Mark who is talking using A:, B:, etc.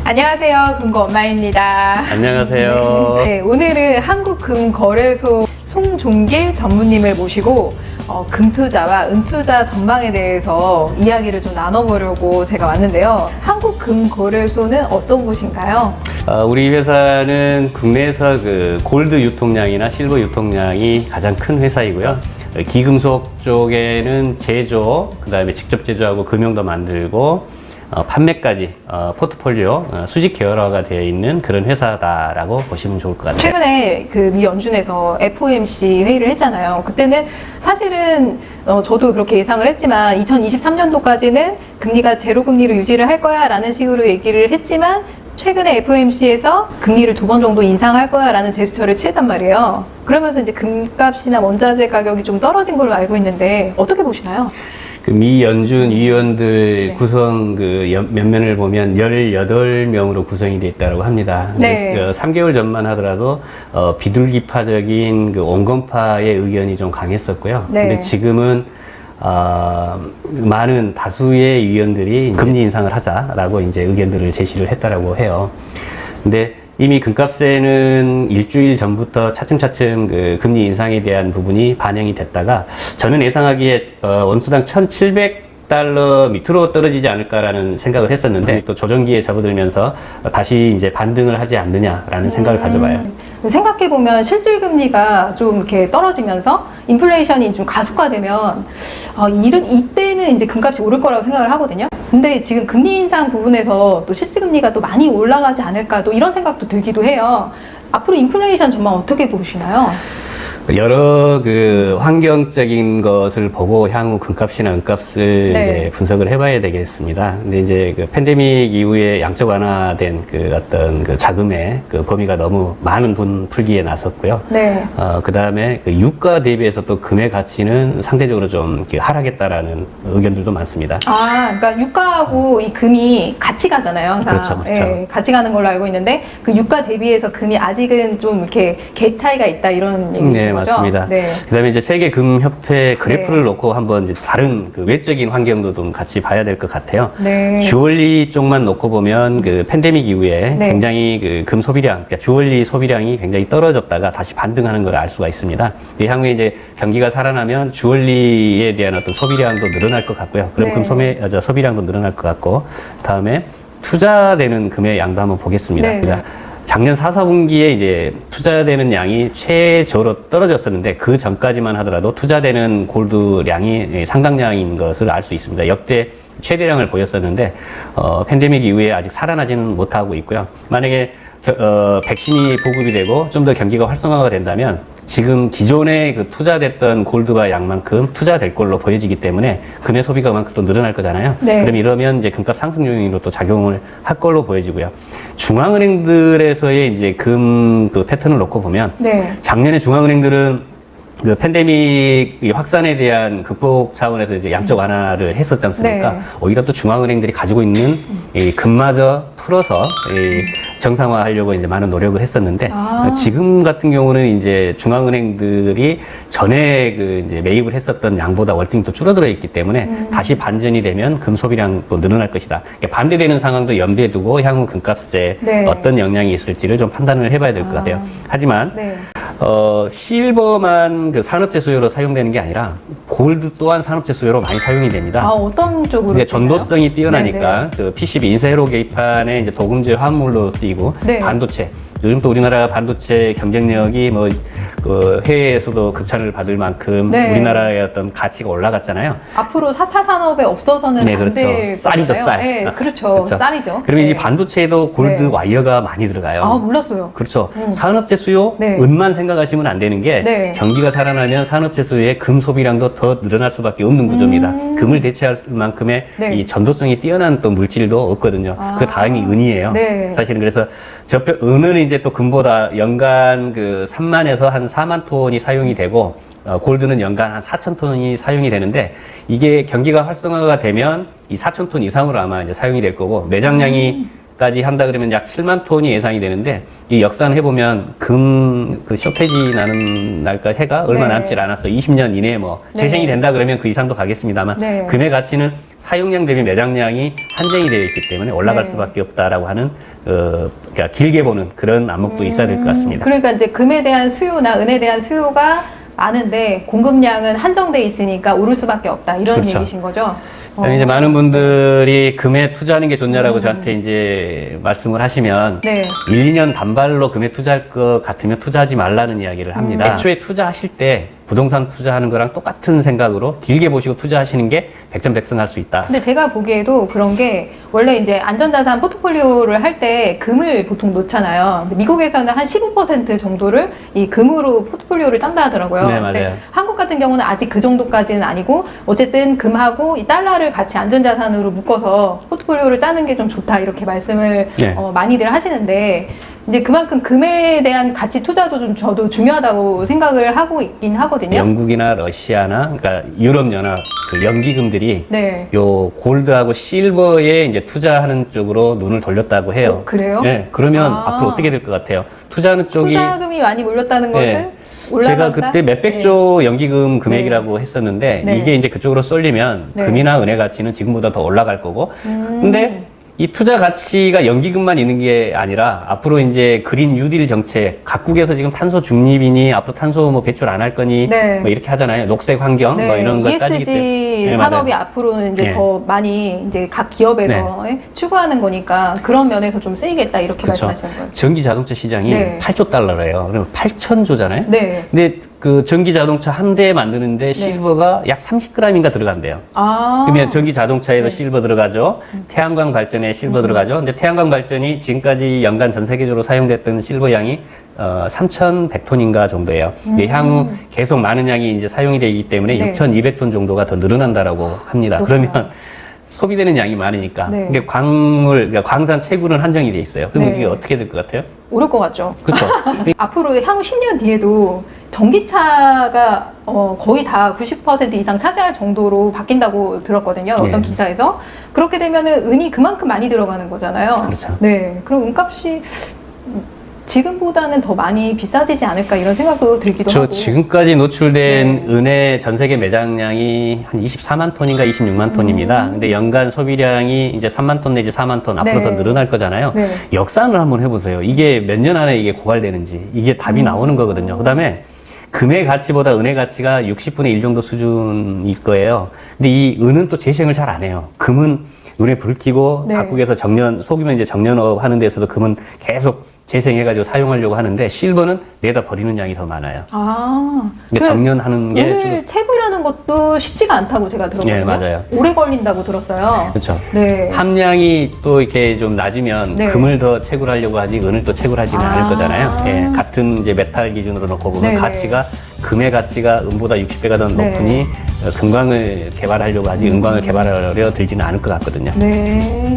A: 안녕하세요. 금고 엄마입니다.
B: 안녕하세요.
A: 네, 오늘은 한국금거래소 송종길 전무님을 모시고 금투자와 은투자 전망에 대해서 이야기를 좀 나눠보려고 제가 왔는데요. 한국금거래소는 어떤 곳인가요?
B: 우리 회사는 국내에서 골드 유통량이나 실버 유통량이 가장 큰 회사이고요. 기금속 쪽에는 제조, 그 다음에 직접 제조하고 금형도 만들고 판매까지 포트폴리오 수직 계열화가 되어 있는 그런 회사다라고 보시면 좋을 것 같아요.
A: 최근에 미 연준에서 FOMC 회의를 했잖아요. 그때는 사실은 저도 그렇게 예상을 했지만 2023년도까지는 금리가 제로 금리로 유지를 할 거야 라는 식으로 얘기를 했지만 최근에 FOMC에서 금리를 2번 정도 인상할 거야 라는 제스처를 취했단 말이에요. 그러면서 이제 금값이나 원자재 가격이 좀 떨어진 걸로 알고 있는데 어떻게 보시나요?
B: 미 연준 위원들
A: 네.
B: 구성 면면을 보면 18명으로 구성이 되어 있다고 합니다.
A: 네.
B: 3개월 전만 하더라도 비둘기파적인 온건파의 의견이 좀 강했었고요.
A: 네.
B: 근데 지금은 많은 다수의 위원들이 금리 인상을 하자라고 이제 의견들을 제시를 했다라고 해요. 근데 이미 금값에는 일주일 전부터 차츰차츰 금리 인상에 대한 부분이 반영이 됐다가 저는 예상하기에 원수당 1,700달러 밑으로 떨어지지 않을까라는 생각을 했었는데 또 조정기에 접어들면서 다시 이제 반등을 하지 않느냐라는 생각을 가져봐요.
A: 생각해보면 실질금리가 좀 이렇게 떨어지면서 인플레이션이 좀 가속화되면 이때는 이제 금값이 오를 거라고 생각을 하거든요. 근데 지금 금리 인상 부분에서 또 실질금리가 또 많이 올라가지 않을까 또 이런 생각도 들기도 해요. 앞으로 인플레이션 전망 어떻게 보시나요?
B: 여러 환경적인 것을 보고 향후 금값이나 은값을
A: 네.
B: 이제 분석을 해봐야 되겠습니다. 근데 이제 팬데믹 이후에 양적 완화된 어떤 자금의 범위가 너무 많은 돈 풀기에 나섰고요.
A: 네.
B: 그 다음에 유가 대비해서 또 금의 가치는 상대적으로 좀 하락했다라는 의견들도 많습니다.
A: 그러니까 유가하고 이 금이 같이 가잖아요. 항상.
B: 그렇죠, 그렇죠.
A: 예, 같이 가는 걸로 알고 있는데 그 유가 대비해서 금이 아직은 좀 이렇게 갭 차이가 있다 이런 얘기죠.
B: 네, 맞습니다.
A: 네.
B: 그다음에 이제 세계금협회 그래프를
A: 네.
B: 놓고 한번 이제 다른 외적인 환경도 좀 같이 봐야 될 것 같아요.
A: 네.
B: 주얼리 쪽만 놓고 보면 팬데믹 이후에
A: 네.
B: 굉장히 금 소비량, 그러니까 주얼리 소비량이 굉장히 떨어졌다가 다시 반등하는 걸 알 수가 있습니다. 향후에 이제 경기가 살아나면 주얼리에 대한 어떤 소비량도 늘어날 것 같고요. 그럼
A: 네.
B: 금 소비량도 늘어날 것 같고, 다음에 투자되는 금의 양도 한번 보겠습니다.
A: 네.
B: 그러니까 작년 4, 4분기에 이제 투자되는 양이 최저로 떨어졌었는데 그 전까지만 하더라도 투자되는 골드량이 상당량인 것을 알 수 있습니다. 역대 최대량을 보였었는데 팬데믹 이후에 아직 살아나지는 못하고 있고요. 만약에 백신이 보급이 되고 좀 더 경기가 활성화가 된다면 지금 기존에 투자됐던 골드가 양만큼 투자될 걸로 보여지기 때문에 금의 소비가 그만큼 또 늘어날 거잖아요.
A: 네.
B: 그럼 이러면 이제 금값 상승 요인으로 또 작용을 할 걸로 보여지고요. 중앙은행들에서의 이제 패턴을 놓고 보면
A: 네.
B: 작년에 중앙은행들은 팬데믹 확산에 대한 극복 차원에서 이제 양적 완화를 했었지 않습니까?
A: 네.
B: 오히려 또 중앙은행들이 가지고 있는 이 금마저 풀어서 정상화하려고 이제 많은 노력을 했었는데 지금 같은 경우는 이제 중앙은행들이 전에 이제 매입을 했었던 양보다 월등히 또 줄어들어 있기 때문에 다시 반전이 되면 금 소비량도 늘어날 것이다. 반대되는 상황도 염두에 두고 향후 금값에
A: 네.
B: 어떤 영향이 있을지를 좀 판단을 해봐야 될 것 같아요. 하지만
A: 네.
B: 실버만 산업재 수요로 사용되는 게 아니라 골드 또한 산업재 수요로 많이 사용이 됩니다.
A: 어떤 쪽으로?
B: 이제
A: 쓰나요?
B: 전도성이 뛰어나니까 PCB 인쇄로 계기판에 이제 도금제 화물로 쓰이고
A: 네.
B: 반도체. 요즘 또 우리나라 반도체 경쟁력이 해외에서도 극찬을 받을 만큼
A: 네.
B: 우리나라의 어떤 가치가 올라갔잖아요.
A: 앞으로 4차 산업에 없어서는
B: 네,
A: 안
B: 그렇죠.
A: 될
B: 쌀이죠,
A: 거잖아요.
B: 쌀.
A: 네, 그렇죠.
B: 그렇죠.
A: 쌀이죠.
B: 그러면
A: 네.
B: 이 반도체에도 골드
A: 네.
B: 와이어가 많이 들어가요.
A: 몰랐어요.
B: 그렇죠. 산업재 수요,
A: 네.
B: 은만 생각하시면 안 되는 게
A: 네.
B: 경기가 살아나면 산업재 수요의 금 소비량도 더 늘어날 수밖에 없는 구조입니다. 금을 대체할 만큼의
A: 네.
B: 이 전도성이 뛰어난 또 물질도 없거든요. 그 다음이 은이에요.
A: 네.
B: 사실은 그래서 은은 이제 또 금보다 연간 3만에서 한 4만 톤이 사용이 되고 골드는 연간 한 4천 톤이 사용이 되는데 이게 경기가 활성화가 되면 이 4천 톤 이상으로 아마 이제 사용이 될 거고 매장량이 까지 한다 그러면 약 7만 톤이 예상이 되는데 이 역산 해보면 금 그 쇼테지 나는 날까 해가 얼마
A: 네.
B: 남질 않았어. 20년 이내에 뭐
A: 네.
B: 재생이 된다 그러면 그 이상도 가겠습니다만
A: 네.
B: 금의 가치는 사용량 대비 매장량이 한정이 되어 있기 때문에 올라갈
A: 네.
B: 수밖에 없다라고 하는 그러니까 길게 보는 그런 안목도 있어야 될 것 같습니다.
A: 그러니까 이제 금에 대한 수요나 은에 대한 수요가 많은데 공급량은 한정돼 있으니까 오를 수밖에 없다 이런
B: 그렇죠.
A: 얘기신 거죠?
B: 아니, 이제 많은 분들이 금에 투자하는 게 좋냐라고 저한테 이제 말씀을 하시면
A: 네.
B: 1, 2년 단발로 금에 투자할 것 같으면 투자하지 말라는 이야기를 합니다. 애초에 투자하실 때 부동산 투자하는 거랑 똑같은 생각으로 길게 보시고 투자하시는 게 백전백승할 수 있다.
A: 근데 제가 보기에도 그런 게 원래 이제 안전자산 포트폴리오를 할 때 금을 보통 놓잖아요. 근데 미국에서는 한 15% 정도를 이 금으로 포트폴리오를 짠다 하더라고요.
B: 네,
A: 근데
B: 맞아요.
A: 한국 같은 경우는 아직 그 정도까지는 아니고 어쨌든 금하고 이 달러를 같이 안전자산으로 묶어서 포트폴리오를 짜는 게 좀 좋다 이렇게 말씀을
B: 네.
A: 많이들 하시는데 이제 그만큼 금에 대한 가치 투자도 좀 저도 중요하다고 생각을 하고 있긴 하거든요.
B: 영국이나 러시아나 그러니까 유럽 연합 그 연기금들이
A: 네.
B: 요 골드하고 실버에 이제 투자하는 쪽으로 눈을 돌렸다고 해요.
A: 그래요?
B: 네, 그러면
A: 아.
B: 앞으로 어떻게 될 것 같아요? 투자하는 쪽이
A: 투자금이 많이 몰렸다는 것은
B: 네.
A: 올라간다?
B: 제가 그때 몇백조 연기금 금액이라고 했었는데
A: 네.
B: 이게 이제 그쪽으로 쏠리면
A: 네.
B: 금이나 은의 가치는 지금보다 더 올라갈 거고 근데 이 투자 가치가 연기금만 있는 게 아니라 앞으로 이제 그린 뉴딜 정책 각국에서 지금 탄소 중립이니 앞으로 탄소 뭐 배출 안 할 거니
A: 네.
B: 뭐 이렇게 하잖아요. 녹색 환경 뭐 이런 걸 따지기 때문에
A: ESG
B: 네,
A: 산업이
B: 맞아요.
A: 앞으로는 이제
B: 네.
A: 더 많이 이제 각 기업에서 추구하는 거니까 그런 면에서 좀 쓰이겠다 이렇게
B: 그렇죠.
A: 말씀하시는 거예요.
B: 전기 자동차 시장이
A: 네.
B: 8조 달러래요. 그러면 8천조잖아요.
A: 네.
B: 근데 그 전기 자동차 한 대 만드는데 실버가 약 30g인가 들어간대요.
A: 아.
B: 그러면 전기 자동차에도
A: 네.
B: 실버 들어가죠. 태양광 발전에 실버 들어가죠. 근데 태양광 발전이 지금까지 연간 전 세계적으로 사용됐던 실버 양이 3,100톤인가 정도예요. 근데 향후 계속 많은 양이 이제 사용이 되기 때문에
A: 네.
B: 6,200톤 정도가 더 늘어난다라고 합니다.
A: 그렇구나.
B: 그러면 소비되는 양이 많으니까.
A: 네.
B: 근데 그러니까 광산 채굴은 한정이 돼 있어요. 그럼
A: 네.
B: 이게 어떻게 될 것 같아요?
A: 오를 것 같죠.
B: 그렇죠.
A: 앞으로 향후 10년 뒤에도 전기차가 거의 다 90% 이상 차지할 정도로 바뀐다고 들었거든요. 어떤
B: 네.
A: 기사에서. 그렇게 되면은 은이 그만큼 많이 들어가는 거잖아요.
B: 그렇죠.
A: 네. 그럼 은값이 지금보다는 더 많이 비싸지지 않을까 이런 생각도 들기도
B: 저
A: 하고.
B: 지금까지 노출된
A: 네.
B: 은의 전 세계 매장량이 한 24만 톤인가 26만 톤입니다. 근데 연간 소비량이 이제 3만 톤 내지 4만 톤 앞으로
A: 네.
B: 더 늘어날 거잖아요.
A: 네.
B: 역산을 한번 해보세요. 이게 몇 년 안에 이게 고갈되는지 이게 답이 나오는 거거든요. 그다음에 금의 가치보다 은의 가치가 60분의 1 정도 수준일 거예요. 근데 이 은은 또 재생을 잘 안 해요. 금은 눈에 불 켜고
A: 네.
B: 각국에서 속이면 이제 정년업 하는 데서도 금은 계속 재생해가지고 사용하려고 하는데 실버는 내다 버리는 양이 더 많아요.
A: 아.
B: 근데 정년하는 게
A: 은을 채굴하는 것도 쉽지가 않다고 제가 들었거든요.
B: 네, 맞아요.
A: 오래 걸린다고 들었어요.
B: 그렇죠.
A: 네.
B: 함량이 또 이렇게 좀 낮으면
A: 네.
B: 금을 더 채굴하려고 하지 은을 또 채굴하지는 않을 거잖아요. 예, 같은 이제 메탈 기준으로 놓고 보면
A: 네네.
B: 가치가 금의 가치가 은보다 60배가 더
A: 네.
B: 높으니 금광을 개발하려고 하지 은광을 개발하려 들지는 않을 것 같거든요.
A: 네.